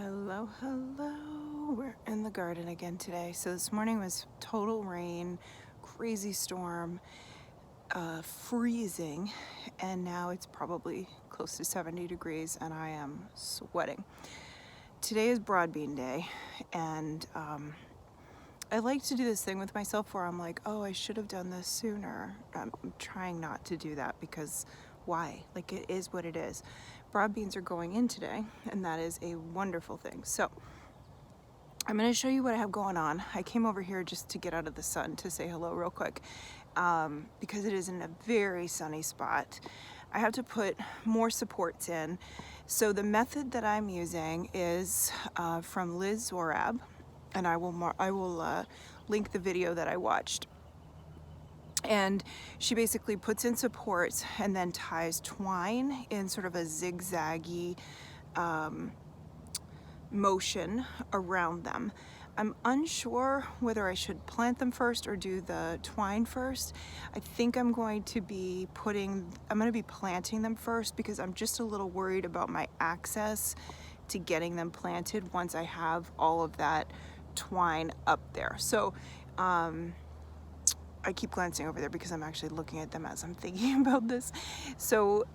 Hello, hello. We're in the garden again today. So this morning was total rain, crazy storm, freezing, and now it's probably close to 70 degrees and I am sweating. Today is broad bean day, and I like to do this thing with myself where I'm like, oh, I should have done this sooner. I'm trying not to do that because why? Like, it is what it is. Broad beans are going in today, and that is a wonderful thing. So I'm going to show you what I have going on. I came over here just to get out of the sun to say hello real quick, because it is in a very sunny spot. I have to put more supports in. So the method that I'm using is from Liz Zorab, and I will link the video that I watched. And she basically puts in supports and then ties twine in sort of a zigzaggy motion around them. I'm unsure whether I should plant them first or do the twine first. I think I'm going to be planting them first because I'm just a little worried about my access to getting them planted once I have all of that twine up there. So I keep glancing over there because I'm actually looking at them as I'm thinking about this. So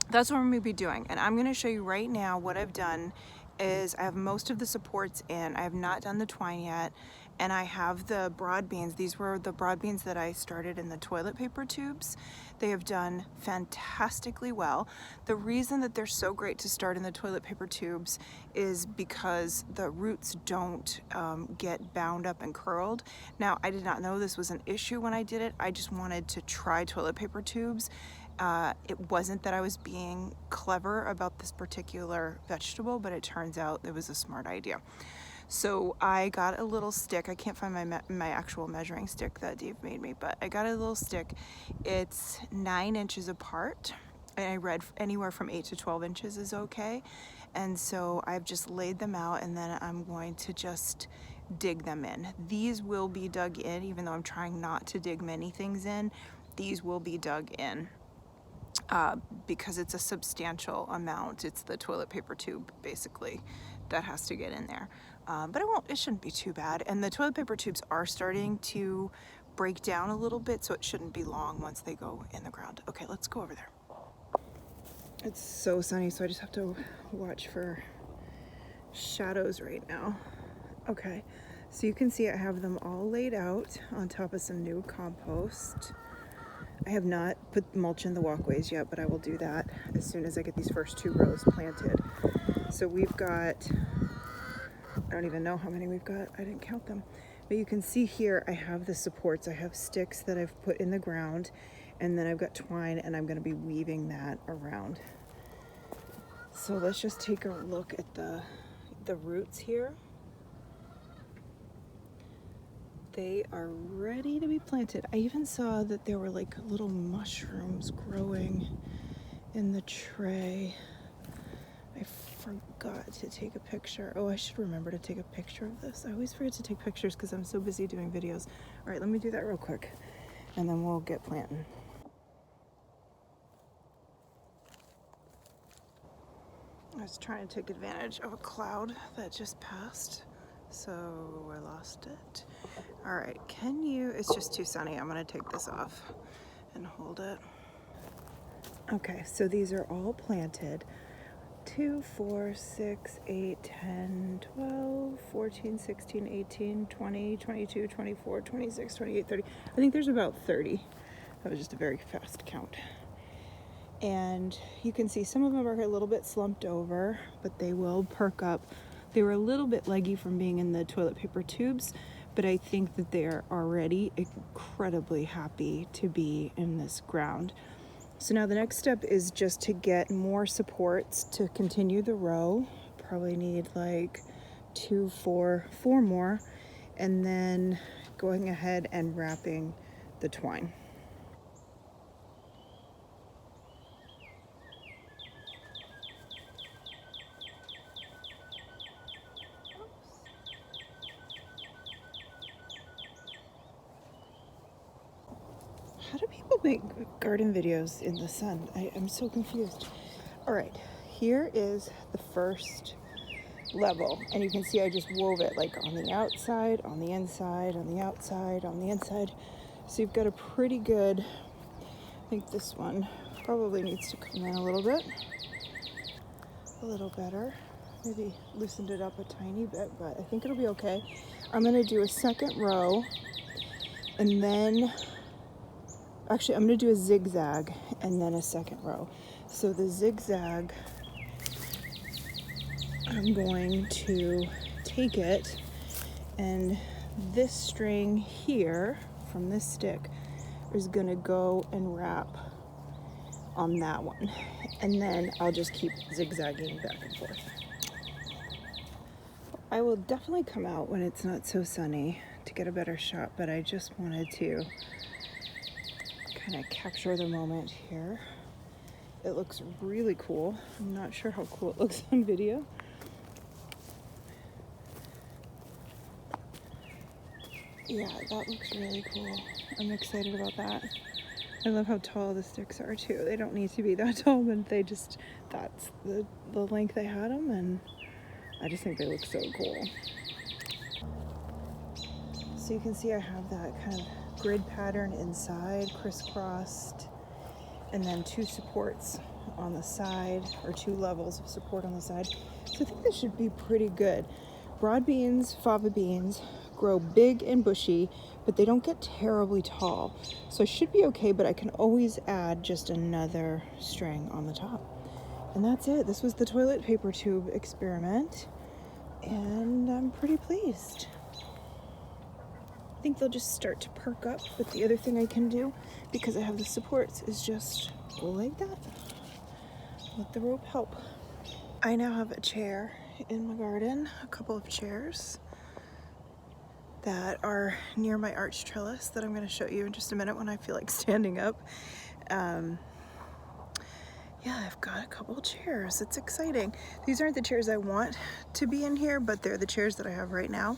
that's what I'm going to be doing, and I'm going to show you right now what I've done. Is I have most of the supports in. I have not done the twine yet, and I have the broad beans. These were the broad beans that I started in the toilet paper tubes. They have done fantastically well. The reason that they're so great to start in the toilet paper tubes is because the roots don't get bound up and curled. Now, I did not know this was an issue when I did it. I just wanted to try toilet paper tubes. It wasn't that I was being clever about this particular vegetable, but it turns out it was a smart idea. So I got a little stick. I can't find my actual measuring stick that Dave made me, but I got a little stick. It's 9 inches apart, and I read anywhere from 8 to 12 inches is okay. And so I've just laid them out, and then I'm going to just dig them in. These will be dug in, even though I'm trying not to dig many things in. These will be dug in. Because it's a substantial amount. It's the toilet paper tube, basically, that has to get in there. But it shouldn't be too bad. And the toilet paper tubes are starting to break down a little bit, so it shouldn't be long once they go in the ground. Okay, let's go over there. It's so sunny, so I just have to watch for shadows right now. Okay, so you can see I have them all laid out on top of some new compost. I have not put mulch in the walkways yet, but I will do that as soon as I get these first 2 rows planted. So we've got, I don't even know how many we've got. I didn't count them. But you can see here I have the supports. I have sticks that I've put in the ground, and then I've got twine, and I'm going to be weaving that around. So let's just take a look at the roots here. They are ready to be planted. I even saw that there were like little mushrooms growing in the tray. I forgot to take a picture. Oh, I should remember to take a picture of this. I always forget to take pictures because I'm so busy doing videos. All right, let me do that real quick, and then we'll get planting. I was trying to take advantage of a cloud that just passed, so I lost it. All right, it's just too sunny. I'm gonna take this off and hold it. Okay, so these are all planted. 2, 4, 6, 8, 10, 12, 14, 16, 18, 20, 22, 24, 26, 28, 30. I think there's about 30. That was just a very fast count. And you can see some of them are a little bit slumped over, but they will perk up. They were a little bit leggy from being in the toilet paper tubes, but I think that they are already incredibly happy to be in this ground. So now the next step is just to get more supports to continue the row. Probably need like 4 more, and then going ahead and wrapping the twine. How do people make garden videos in the sun? I'm so confused. All right, here is the first level, and you can see I just wove it like on the outside, on the inside, on the outside, on the inside. So you've got a pretty good, I think this one probably needs to come in a little bit, a little better. Maybe loosened it up a tiny bit, but I think it'll be okay. I'm gonna do a second row, and then actually I'm gonna do a zigzag and then a second row. So the zigzag, I'm going to take it, and this string here from this stick is gonna go and wrap on that one, and then I'll just keep zigzagging back and forth. I will definitely come out when it's not so sunny to get a better shot, but I just wanted to kind of capture the moment here. It looks really cool. I'm not sure how cool it looks on video. Yeah, that looks really cool. I'm excited about that. I love how tall the sticks are too. They don't need to be that tall, but they just, that's the length I had them, and I just think they look so cool. So you can see I have that kind of grid pattern inside, crisscrossed, and then 2 supports on the side, or 2 levels of support on the side. So I think this should be pretty good. Broad beans, fava beans, grow big and bushy, but they don't get terribly tall. So I should be okay, but I can always add just another string on the top. And that's it. This was the toilet paper tube experiment, and I'm pretty pleased. I think they'll just start to perk up, but the other thing I can do, because I have the supports, is just go like that. Let the rope help. I now have a chair in my garden, a couple of chairs that are near my arch trellis that I'm going to show you in just a minute when I feel like standing up. Yeah, I've got a couple chairs. It's exciting. These aren't the chairs I want to be in here, but they're the chairs that I have right now.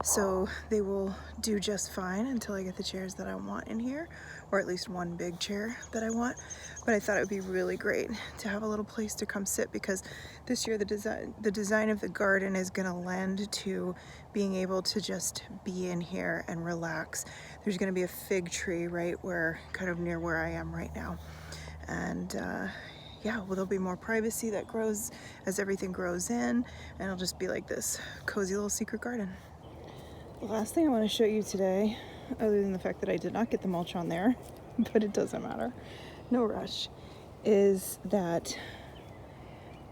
So they will do just fine until I get the chairs that I want in here, or at least one big chair that I want. But I thought it would be really great to have a little place to come sit, because this year the design of the garden is going to lend to being able to just be in here and relax. There's going to be a fig tree right where, kind of near where I am right now. And yeah, well, there'll be more privacy that grows as everything grows in, and it'll just be like this cozy little secret garden. The last thing I want to show you today, other than the fact that I did not get the mulch on there, but it doesn't matter, no rush, is that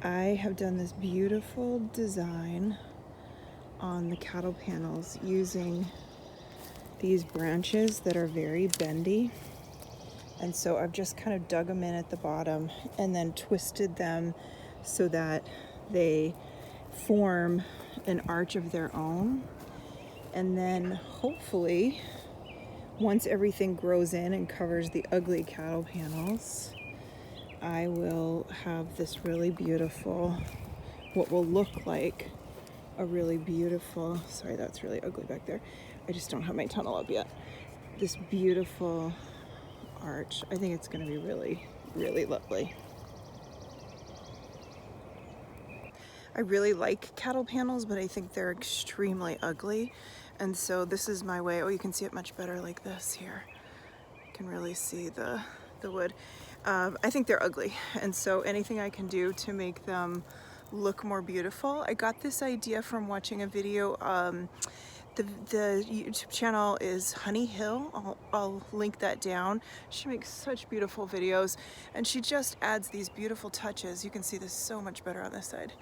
I have done this beautiful design on the cattle panels using these branches that are very bendy. And so I've just kind of dug them in at the bottom and then twisted them so that they form an arch of their own. And then hopefully, once everything grows in and covers the ugly cattle panels, I will have this really beautiful, what will look like a really beautiful, sorry, that's really ugly back there. I just don't have my tunnel up yet. This beautiful arch. I think it's going to be really, really lovely. I really like cattle panels, but I think they're extremely ugly. And so this is my way. Oh, you can see it much better like this here. You can really see the wood. I think they're ugly. And so anything I can do to make them look more beautiful. I got this idea from watching a video. The YouTube channel is Honey Hill. I'll link that down. She makes such beautiful videos, and she just adds these beautiful touches. You can see this so much better on this side.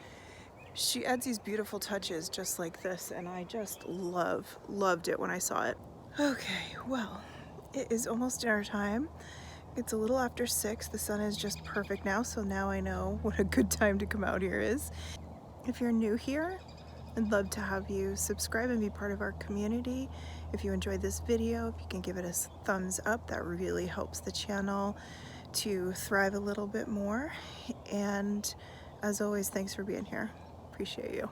She adds these beautiful touches just like this, and I just loved it when I saw it. Okay, well, it is almost dinner time. It's a little after 6. The sun is just perfect now, so now I know what a good time to come out here is. If you're new here, I'd love to have you subscribe and be part of our community. If you enjoyed this video, if you can give it a thumbs up, that really helps the channel to thrive a little bit more. And as always, thanks for being here. Appreciate you.